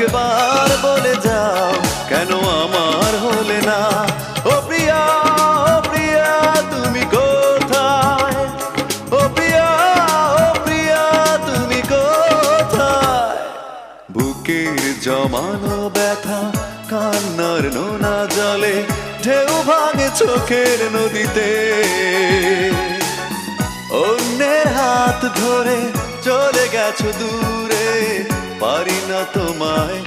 একবার বলে যাও কেন আমার হলে না। ও প্রিয়া, ও প্রিয়া তুমি কোথায়? ও প্রিয়া, ও প্রিয়া তুমি কোথায়? বুকের জমানো ব্যথা কান্নার নোনা জলে ঢেউ ভাঙে চোখের নদীতে। অন্যের হাত ধরে চলে গেছো দূরে, পারি না তোমায়